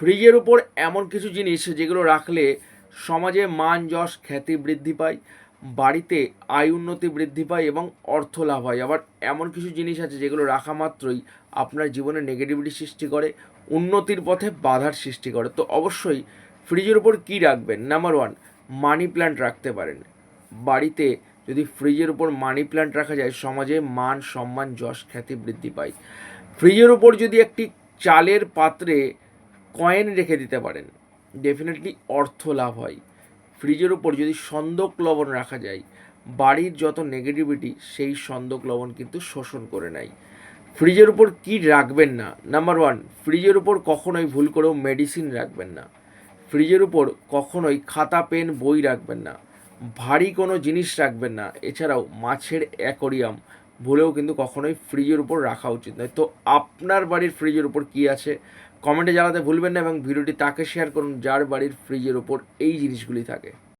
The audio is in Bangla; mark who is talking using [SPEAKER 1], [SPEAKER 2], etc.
[SPEAKER 1] ফ্রিজের উপর এমন কিছু জিনিস যেগুলো রাখলে সমাজে মান যশ খ্যাতি বৃদ্ধি পায়, বাড়িতে আয় উন্নতি বৃদ্ধি পায় এবং অর্থ লাভ হয়। আবার এমন কিছু জিনিস আছে যেগুলো রাখা মাত্রই আপনার জীবনে নেগেটিভিটি সৃষ্টি করে, উন্নতির পথে বাধার সৃষ্টি করে। তো অবশ্যই ফ্রিজের উপর কী রাখবেন? নাম্বার ওয়ান, মানি প্ল্যান্ট রাখতে পারেন। বাড়িতে যদি ফ্রিজের উপর মানি প্ল্যান্ট রাখা যায়, সমাজে মান সম্মান যশ খ্যাতি বৃদ্ধি পায়। ফ্রিজের উপর যদি একটি চালের পাত্রে কয়েন রেখে দিতে পারেন, ডেফিনেটলি অর্থ লাভ হয়। ফ্রিজের উপর যদি সন্দক লবণ রাখা যায়, বাড়ির যত নেগেটিভিটি সেই সন্দক লবণ কিন্তু শোষণ করে নেয়। ফ্রিজের উপর কি রাখবেন না? নাম্বার ওয়ান, ফ্রিজের উপর কখনোই ভুল করেও মেডিসিন রাখবেন না। ফ্রিজের উপর কখনোই খাতা পেন বই রাখবেন না। ভারী কোনো জিনিস রাখবেন না। এছাড়াও মাছের অ্যাকোরিয়াম ভুলেও কিন্তু কখনোই ফ্রিজের উপর রাখা উচিত নয়। তো আপনার বাড়ির ফ্রিজের উপর কী আছে কমেন্টে জানাতে ভুলবেন না, এবং ভিডিওটি তাকে শেয়ার করুন যার বাড়ির ফ্রিজের উপর এই জিনিসগুলি থাকে।